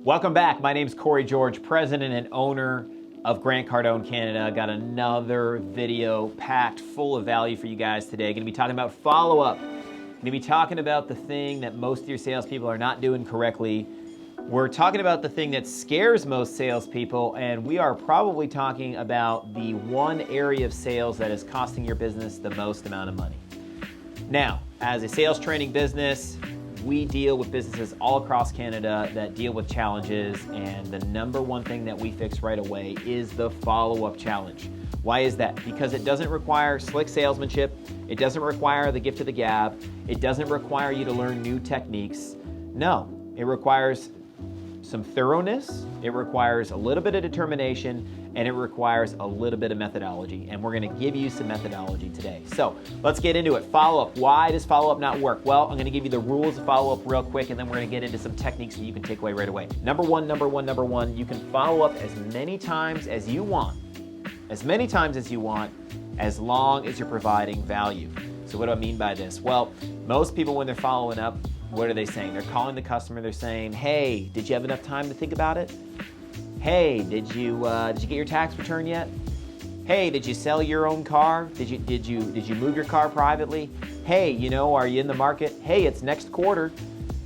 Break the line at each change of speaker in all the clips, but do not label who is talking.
Welcome back. My name's Corey George, president and owner of Cardone, Canada. Got another video packed full of value for you guys today. Going to be talking about follow-up. Going to be talking about the thing that most of your salespeople are not doing correctly. We're talking about the thing that scares most salespeople, and we are probably talking about the one area of sales that is costing your business the most amount of money. Now, as a sales training business, we deal with businesses all across Canada that deal with challenges, and the number one thing that we fix right away is the follow-up challenge. Why is that? Because it doesn't require slick salesmanship, it doesn't require the gift of the gab, it doesn't require you to learn new techniques. No, it requires some thoroughness, it requires a little bit of determination, and it requires a little bit of methodology, and we're gonna give you some methodology today. So let's get into it. Follow-up. Why does follow-up not work? Well, I'm gonna give you the rules of follow-up real quick, and then we're gonna get into some techniques that you can take away right away. Number one, you can follow up as many times as you want. As many times as you want, as long as you're providing value. So what do I mean by this? Well, most people when they're following up, what are they saying? They're calling the customer, they're saying, hey, did you have enough time to think about it? Hey, did you get your tax return yet? Hey, did you sell your own car? Did you move your car privately? Hey, are you in the market? Hey, it's next quarter.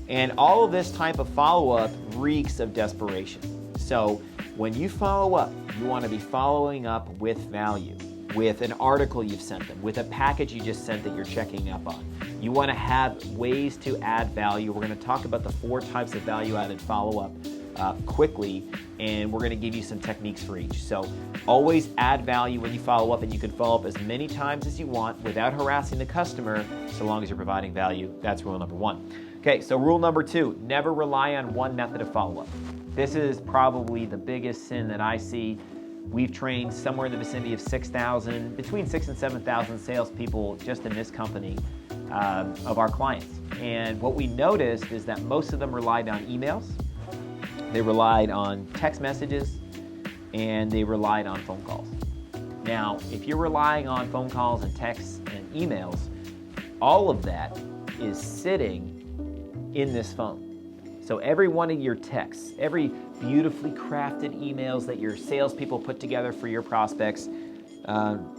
And all of this type of follow-up reeks of desperation. So when you follow up, you want to be following up with value, with an article you've sent them, with a package you just sent that you're checking up on. You want to have ways to add value. We're going to talk about the 4 types of value-added follow-up quickly, and we're going to give you some techniques for each. So always add value when you follow up, and you can follow up as many times as you want without harassing the customer, so long as you're providing value. That's rule number 1. Okay, so rule number 2, never rely on one method of follow-up. This is probably the biggest sin that I see. We've trained somewhere in the vicinity of 6,000, between 6,000 and 7,000 salespeople just in this company of our clients. And what we noticed is that most of them relied on emails, they relied on text messages, and they relied on phone calls. Now, if you're relying on phone calls and texts and emails, all of that is sitting in this phone. So every one of your texts, every beautifully crafted emails that your salespeople put together for your prospects,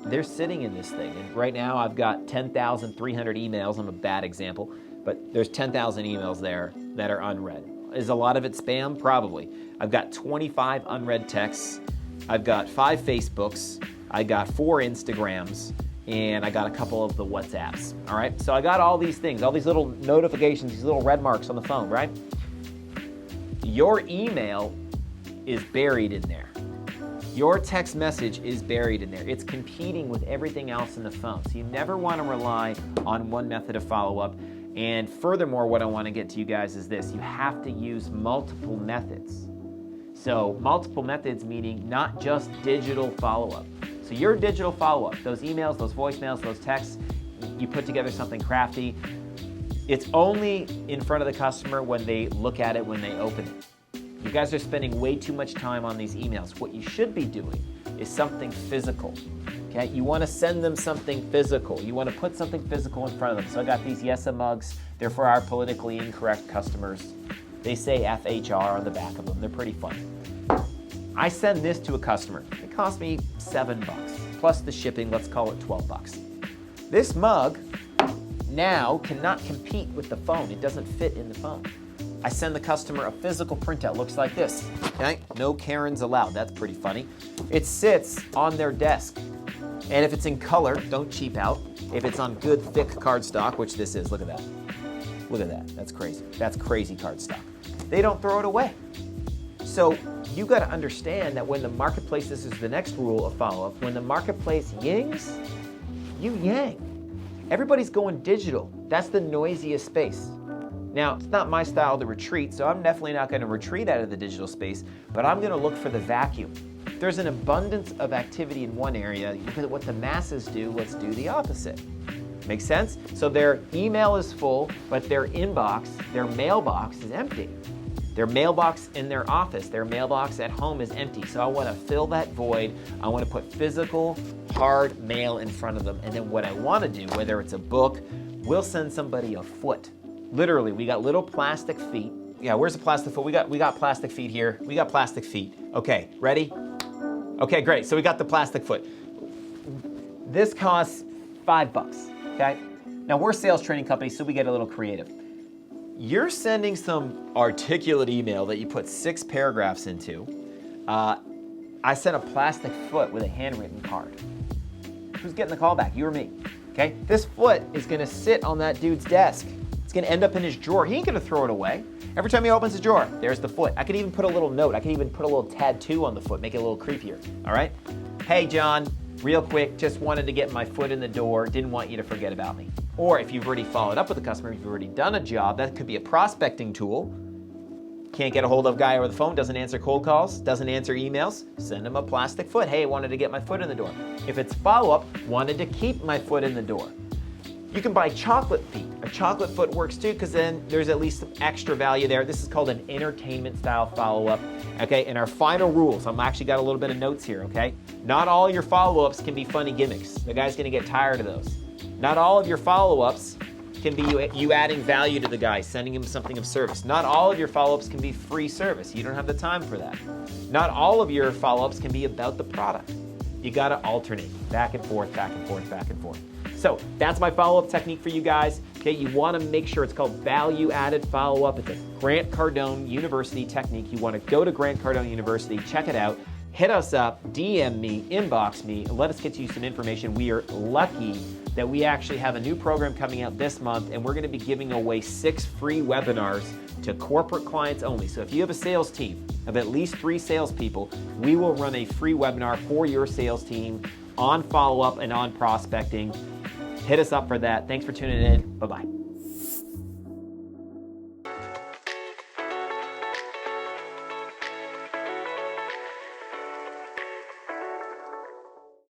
they're sitting in this thing. And right now I've got 10,300 emails. I'm a bad example, but there's 10,000 emails there that are unread. Is a lot of it spam? Probably. I've got 25 unread texts. I've got 5 Facebooks. I got 4 Instagrams, and I got a couple of the WhatsApps. All right. So I got all these things, all these little notifications, these little red marks on the phone, right? Your email is buried in there. Your text message is buried in there. It's competing with everything else in the phone. So you never want to rely on one method of follow-up. And furthermore, what I want to get to you guys is this. You have to use multiple methods. So multiple methods meaning not just digital follow-up. So your digital follow-up, those emails, those voicemails, those texts, you put together something crafty. It's only in front of the customer when they look at it, when they open it. You guys are spending way too much time on these emails. What you should be doing is something physical. Okay? You want to send them something physical. You want to put something physical in front of them. So I got these Yesa mugs. They're for our politically incorrect customers. They say FHR on the back of them. They're pretty fun. I send this to a customer. It cost me $7 plus the shipping. Let's call it $12. This mug now cannot compete with the phone. It doesn't fit in the phone. I send the customer a physical printout. Looks like this. Okay? No Karens allowed. That's pretty funny. It sits on their desk. And if it's in color, don't cheap out. If it's on good, thick cardstock, which this is, look at that. Look at that. That's crazy. That's crazy cardstock. They don't throw it away. So you got to understand that when the marketplace, this is the next rule of follow-up, when the marketplace yangs, you yang. Everybody's going digital. That's the noisiest space. Now, it's not my style to retreat, so I'm definitely not going to retreat out of the digital space, but I'm going to look for the vacuum. There's an abundance of activity in one area. Because of what the masses do, let's do the opposite. Make sense? So their email is full, but their inbox, their mailbox is empty. Their mailbox in their office, their mailbox at home is empty. So I want to fill that void. I want to put physical, hard mail in front of them. And then what I want to do, whether it's a book, we'll send somebody a foot. Literally, we got little plastic feet Yeah, where's the plastic foot? We got plastic feet here. We got plastic feet. Okay, ready? Okay, great. So we got the plastic foot. This costs $5, okay? Now we're a sales training company, so we get a little creative. You're sending some articulate email that you put 6 paragraphs into. I sent a plastic foot with a handwritten card. Who's getting the call back? You or me? Okay? This foot is gonna sit on that dude's desk. It's gonna end up in his drawer. He ain't gonna throw it away. Every time he opens the drawer, there's the foot. I could even put a little note. I could even put a little tattoo on the foot, make it a little creepier, all right? Hey, John, real quick, just wanted to get my foot in the door. Didn't want you to forget about me. Or if you've already followed up with the customer, if you've already done a job, that could be a prospecting tool. Can't get a hold of a guy over the phone, doesn't answer cold calls, doesn't answer emails, send him a plastic foot. Hey, wanted to get my foot in the door. If it's follow-up, wanted to keep my foot in the door. You can buy chocolate feet. A chocolate foot works too, because then there's at least some extra value there. This is called an entertainment style follow-up. Okay, and our final rules, I'm actually got a little bit of notes here, okay? Not all your follow-ups can be funny gimmicks. The guy's gonna get tired of those. Not all of your follow-ups can be you adding value to the guy, sending him something of service. Not all of your follow-ups can be free service. You don't have the time for that. Not all of your follow-ups can be about the product. You gotta alternate, back and forth, back and forth, back and forth. So that's my follow-up technique for you guys. Okay, you wanna make sure it's called value-added follow-up. It's a Grant Cardone University technique. You wanna go to Grant Cardone University, check it out, hit us up, DM me, inbox me, and let us get you some information. We are lucky that we actually have a new program coming out this month, and we're gonna be giving away 6 free webinars to corporate clients only. So if you have a sales team of at least 3 salespeople, we will run a free webinar for your sales team on follow-up and on prospecting. Hit us up for that. Thanks for tuning in. Bye-bye.